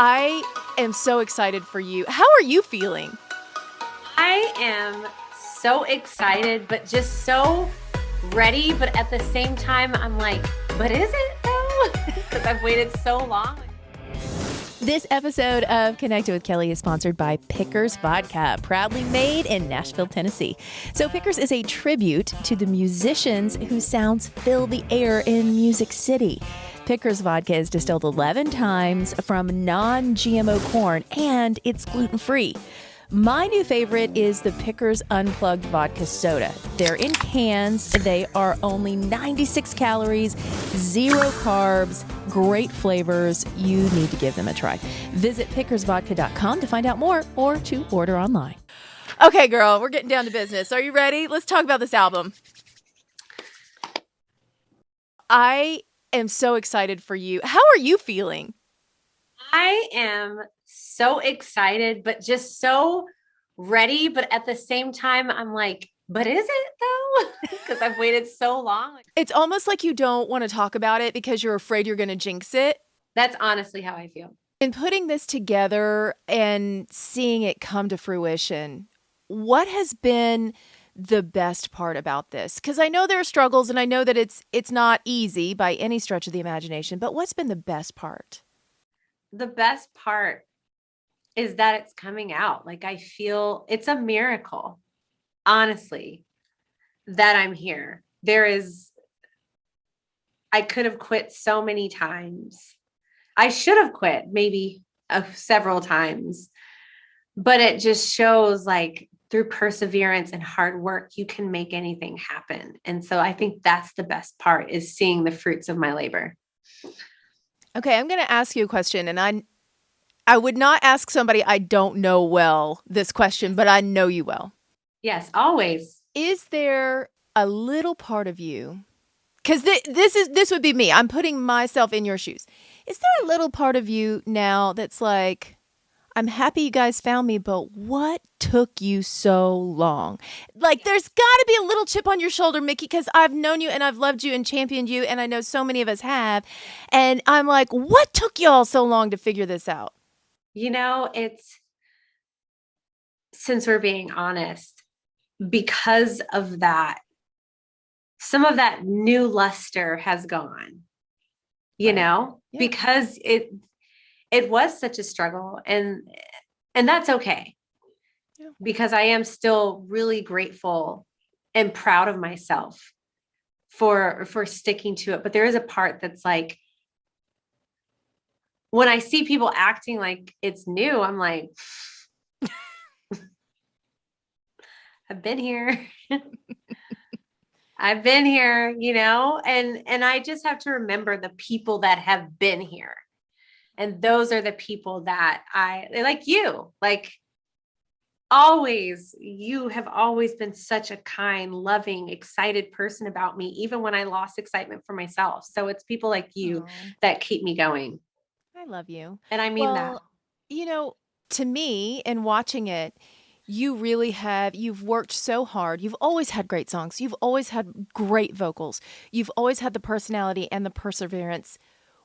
I am so excited for you. How are you feeling? I am so excited, but just so ready. But at the same time, I'm like, but is it though? Because I've waited so long. This episode of Connected with Kelly is sponsored by Pickers Vodka, proudly made in Nashville, Tennessee. So Pickers is a tribute to the musicians whose sounds fill the air in Music City. Pickers Vodka is distilled 11 times from non-GMO corn, and it's gluten-free. My new favorite is the Pickers Unplugged Vodka Soda. They're in cans. They are only 96 calories, 0 carbs, great flavors. You need to give them a try. Visit pickersvodka.com to find out more or to order online. Okay, girl, we're getting down to business. Are you ready? Let's talk about this album. I am so excited for you. How are you feeling? I am so excited, but just so ready. But at the same time, I'm like, but is it though? Because I've waited so long. It's almost like you don't want to talk about it because you're afraid you're going to jinx it. That's honestly how I feel. In putting this together and seeing it come to fruition, what has been the best part about this? Because I know there are struggles and I know that it's not easy by any stretch of the imagination, but what's been the best part? The best part is that it's coming out. Like I feel it's a miracle, honestly, that I'm here. I could have quit so many times. I should have quit maybe several times, but it just shows like through perseverance and hard work, you can make anything happen. And so I think that's the best part is seeing the fruits of my labor. Okay, I'm going to ask you a question, and I would not ask somebody I don't know well this question, but I know you well. Yes, always. Is there a little part of you, because this would be me, I'm putting myself in your shoes. Is there a little part of you now that's like, I'm happy you guys found me, but what took you so long? Like, there's got to be a little chip on your shoulder, Mickey, because I've known you and I've loved you and championed you, and I know so many of us have. And I'm like, what took y'all so long to figure this out? You know, since we're being honest, because of that, some of that new luster has gone, you know, because it was such a struggle and that's okay because I am still really grateful and proud of myself for sticking to it. But there is a part that's like, when I see people acting like it's new, I'm like, I've been here. I've been here, you know, and I just have to remember the people that have been here. And those are the people that like you, like always, you have always been such a kind, loving, excited person about me, even when I lost excitement for myself. So it's people like you that keep me going. I love you. And I mean that. You know, to me, in watching it, you've worked so hard. You've always had great songs. You've always had great vocals. You've always had the personality and the perseverance.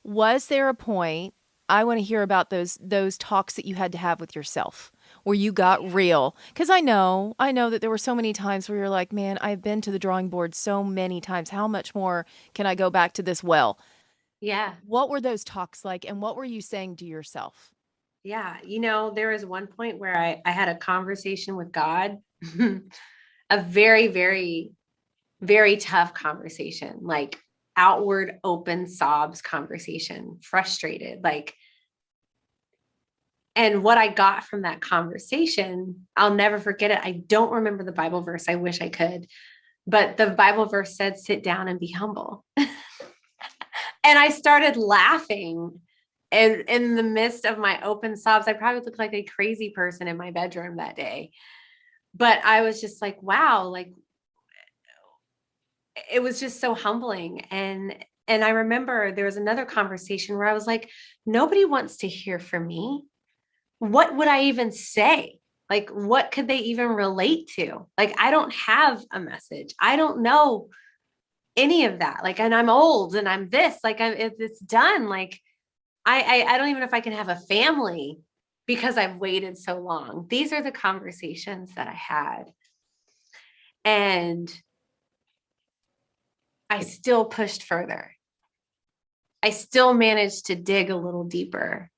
Was there a point, I want to hear about those talks that you had to have with yourself where you got real? Because I know that there were so many times where you're like, man, I've been to the drawing board so many times. How much more can I go back to this well? Yeah. What were those talks like, and what were you saying to yourself? Yeah. You know, there was one point where I had a conversation with God, a very, very, very tough conversation, like outward open sobs conversation, frustrated, like, and what I got from that conversation, I'll never forget it. I don't remember the Bible verse. I wish I could, but the Bible verse said, sit down and be humble. And I started laughing. And in the midst of my open sobs, I probably looked like a crazy person in my bedroom that day. But I was just like, wow, like it was just so humbling. And I remember there was another conversation where I was like, nobody wants to hear from me. What would I even say? Like, what could they even relate to? Like, I don't have a message. I don't know any of that. Like, and I'm old and I'm this, like, it's done. Like, I don't even know if I can have a family because I've waited so long. These are the conversations that I had. And I still pushed further. I still managed to dig a little deeper.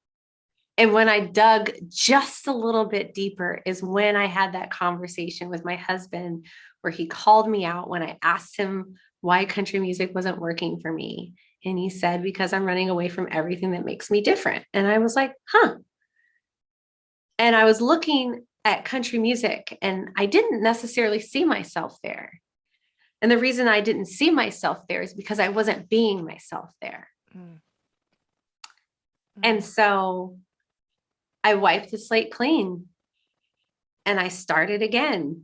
And when I dug just a little bit deeper is when I had that conversation with my husband, where he called me out when I asked him why country music wasn't working for me. And he said, because I'm running away from everything that makes me different. And I was like, huh. And I was looking at country music and I didn't necessarily see myself there. And the reason I didn't see myself there is because I wasn't being myself there. Mm. And so I wiped the slate clean and I started again.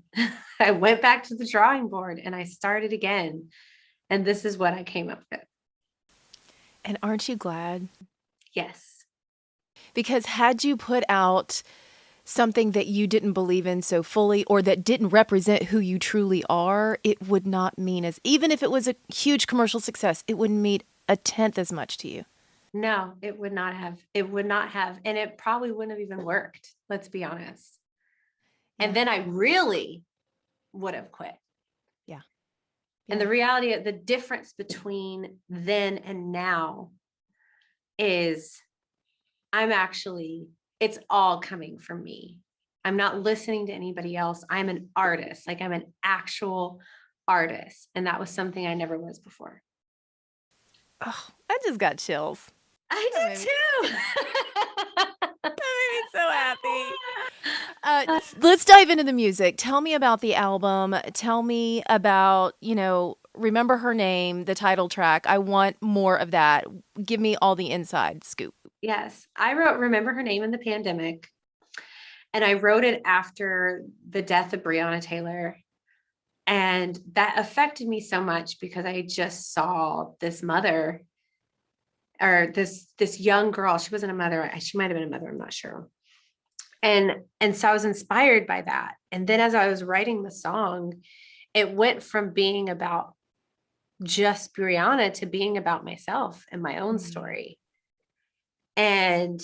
I went back to the drawing board and I started again. And this is what I came up with. And aren't you glad? Yes. Because had you put out something that you didn't believe in so fully, or that didn't represent who you truly are, it would not mean as, even if it was a huge commercial success, it wouldn't mean a tenth as much to you. No, it would not have. It would not have. And it probably wouldn't have even worked. Let's be honest. Yeah. And then I really would have quit. Yeah. And the reality of the difference between then and now is it's all coming from me. I'm not listening to anybody else. I'm an artist. Like I'm an actual artist. And that was something I never was before. Oh, I just got chills. I did too. That made me so happy. Let's dive into the music. Tell me about the album. Tell me about, Remember Her Name, the title track. I want more of that. Give me all the inside scoop. Yes. I wrote Remember Her Name in the pandemic. And I wrote it after the death of Breonna Taylor. And that affected me so much because I just saw this mother, or this young girl. She wasn't a mother. She might've been a mother. I'm not sure. And so I was inspired by that. And then as I was writing the song, it went from being about just Breonna to being about myself and my own story. And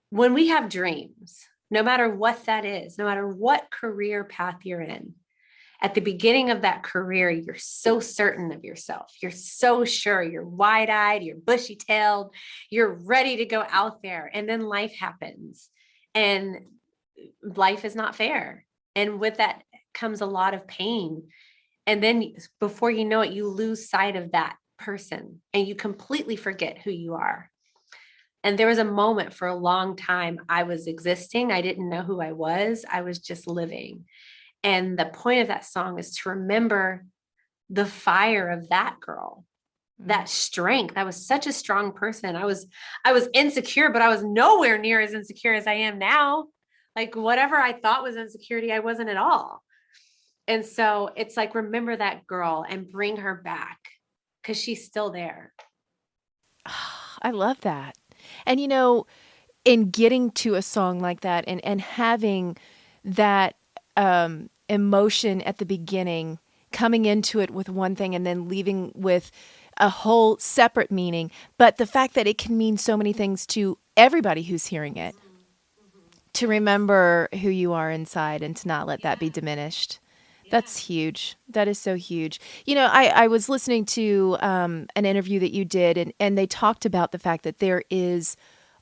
when we have dreams, no matter what that is, no matter what career path you're in, at the beginning of that career, you're so certain of yourself. You're so sure. You're wide-eyed, you're bushy-tailed, you're ready to go out there. And then life happens. And life is not fair. And with that comes a lot of pain. And then before you know it, you lose sight of that person and you completely forget who you are. And there was a moment for a long time I was existing. I didn't know who I was. I was just living. And the point of that song is to remember the fire of that girl, that strength. I was such a strong person. I was insecure, but I was nowhere near as insecure as I am now. Like whatever I thought was insecurity, I wasn't at all. And so it's like, remember that girl and bring her back because she's still there. I love that. And, in getting to a song like that and having that emotion at the beginning, coming into it with one thing and then leaving with a whole separate meaning, but the fact that it can mean so many things to everybody who's hearing it, to remember who you are inside and to not let that be diminished. That's huge. That is so huge. I was listening to an interview that you did, and they talked about the fact that there is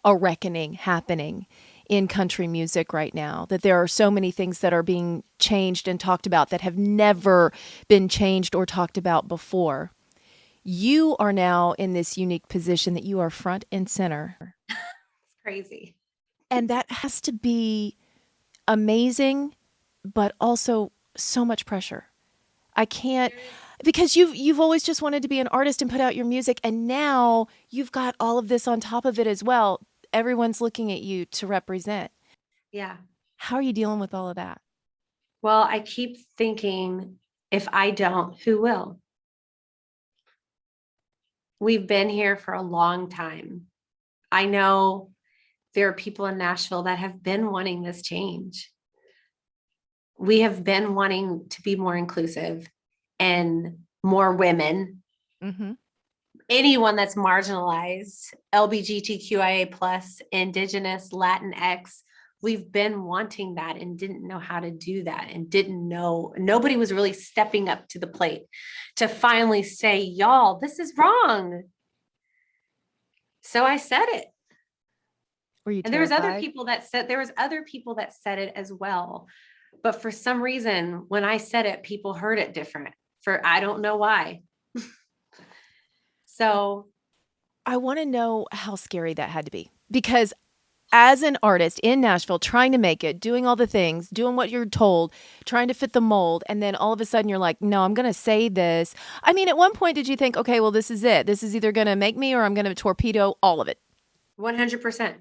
a reckoning happening in country music right now, that there are so many things that are being changed and talked about that have never been changed or talked about before. You are now in this unique position that you are front and center. It's crazy. And that has to be amazing, but also so much pressure. I can't, because you've always just wanted to be an artist and put out your music, and now you've got all of this on top of it as well. Everyone's looking at you to represent. Yeah. How are you dealing with all of that? Well, I keep thinking, if I don't, who will? We've been here for a long time. I know there are people in Nashville that have been wanting this change. We have been wanting to be more inclusive and more women anyone that's marginalized, LGBTQIA plus, Indigenous, Latinx. We've been wanting that and didn't know how to do that and didn't know. Nobody was really stepping up to the plate to finally say, y'all, this is wrong. So I said it. Were you and terrified? there was other people that said it as well. But for some reason, when I said it, people heard it different. I don't know why. So I want to know how scary that had to be, because as an artist in Nashville, trying to make it, doing all the things, doing what you're told, trying to fit the mold, and then all of a sudden you're like, no, I'm going to say this. I mean, at one point, did you think, okay, well, this is it. This is either going to make me or I'm going to torpedo all of it? 100%.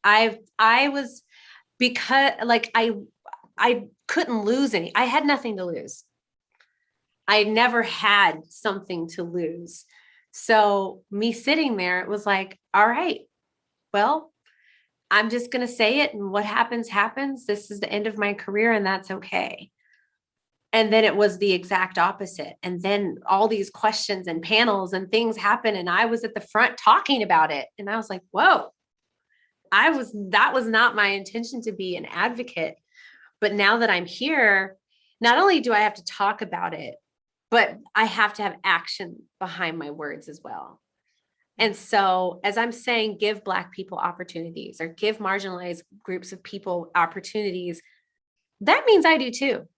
I was, because like I couldn't lose any. I had nothing to lose. I never had something to lose. So me sitting there, it was like, all right, well, I'm just going to say it, and what happens, happens. This is the end of my career, and that's okay. And then it was the exact opposite. And then all these questions and panels and things happen. And I was at the front talking about it. And I was like, whoa, that was not my intention to be an advocate. But now that I'm here, not only do I have to talk about it, but I have to have action behind my words as well. And so as I'm saying, give Black people opportunities, or give marginalized groups of people opportunities, that means I do too.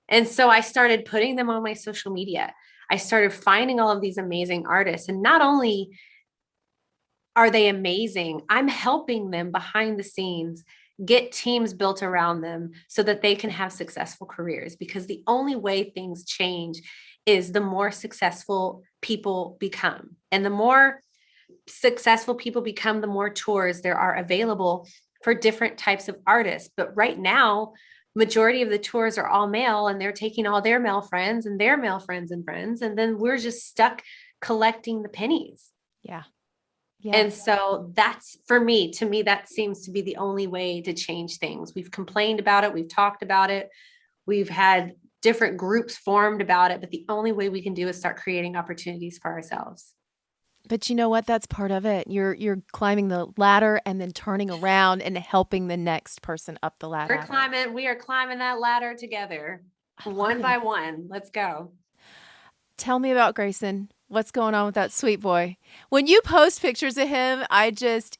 And so I started putting them on my social media. I started finding all of these amazing artists. And not only are they amazing, I'm helping them behind the scenes get teams built around them so that they can have successful careers. Because the only way things change is the more successful people become. And the more successful people become, the more tours there are available for different types of artists. But right now, majority of the tours are all male, and they're taking all their male friends and their male friends and friends. And then we're just stuck collecting the pennies. Yeah. And so that's, to me, that seems to be the only way to change things. We've complained about it. We've talked about it. We've had different groups formed about it, but the only way we can do is start creating opportunities for ourselves. But you know what? That's part of it. You're climbing the ladder and then turning around and helping the next person up the ladder. We are climbing that ladder together, one by one. Let's go. Tell me about Grayson. What's going on with that sweet boy? When you post pictures of him,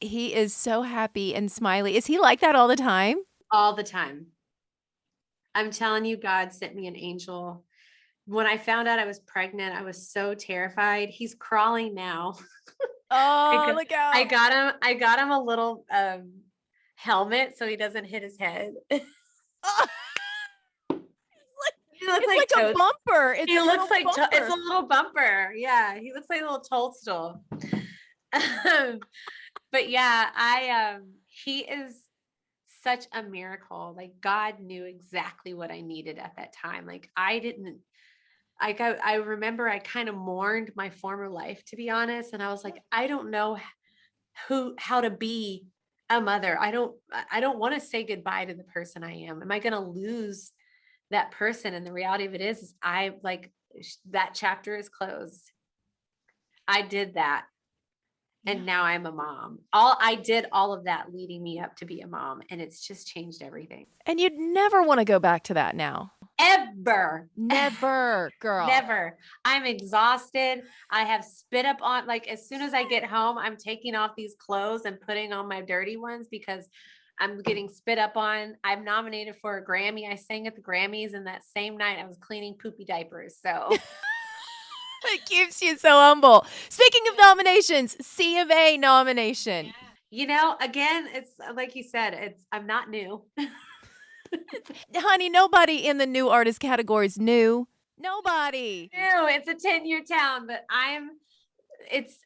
he is so happy and smiley. Is he like that all the time? All the time. I'm telling you, God sent me an angel. When I found out I was pregnant, I was so terrified. He's crawling now. Oh, look out. I got him a little helmet so he doesn't hit his head. It's like a bumper. It's a little bumper. Yeah, he looks like a little toadstool. But yeah, he is such a miracle. Like, God knew exactly what I needed at that time. Like, I remember I kind of mourned my former life, to be honest. And I was like, I don't know how to be a mother. I don't want to say goodbye to the person I am. Am I going to lose that person? And the reality of it is that chapter is closed. I did that. And now I'm a mom. I did all of that leading me up to be a mom. And it's just changed everything. And you'd never want to go back to that now. Ever. Never, girl. Never. I'm exhausted. I have spit up on, as soon as I get home, I'm taking off these clothes and putting on my dirty ones because I'm getting spit up on. I'm nominated for a Grammy. I sang at the Grammys, and that same night I was cleaning poopy diapers. So it keeps you so humble. Speaking of nominations, CMA nomination. Yeah. Again, it's like you said, I'm not new. Honey, nobody in the new artist category is new. Nobody. New. It's a 10-year town, but it's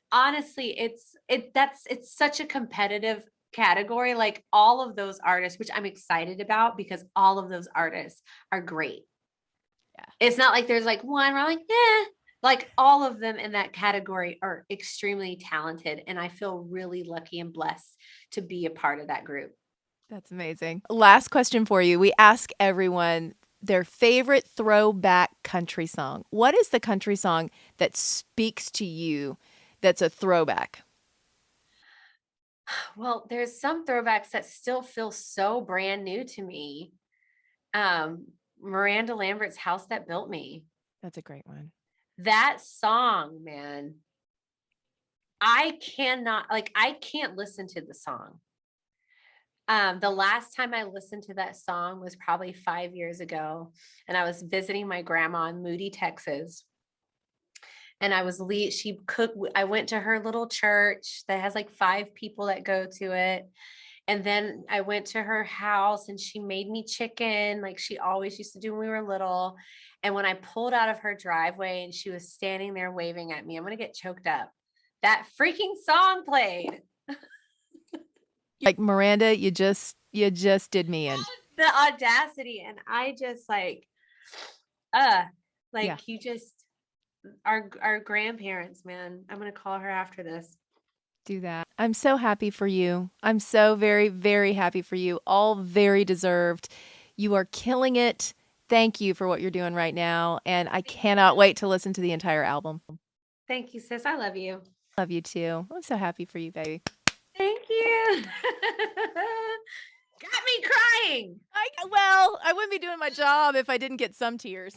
such a competitive category. Like, all of those artists, which I'm excited about because all of those artists are great. Yeah. It's not like there's one where I'm like, yeah. Like, all of them in that category are extremely talented. And I feel really lucky and blessed to be a part of that group. That's amazing. Last question for you. We ask everyone their favorite throwback country song. What is the country song that speaks to you that's a throwback? Well, there's some throwbacks that still feel so brand new to me. Miranda Lambert's House That Built Me. That's a great one. That song, man. I can't listen to the song. The last time I listened to that song was probably 5 years ago, and I was visiting my grandma in Moody, Texas. And I went to her little church that has like 5 people that go to it. And then I went to her house and she made me chicken like she always used to do when we were little. And when I pulled out of her driveway and she was standing there waving at me, I'm going to get choked up. That freaking song played. Like, Miranda, you just did me in. The audacity. And I just you just, our grandparents, man. I'm going to call her after this. Do that. I'm so happy for you. I'm so very, very happy for you. All very deserved. You are killing it. Thank you for what you're doing right now. And I cannot wait to listen to the entire album. Thank you, sis. I love you. Love you too. I'm so happy for you, baby. Thank you. Got me crying. I wouldn't be doing my job if I didn't get some tears.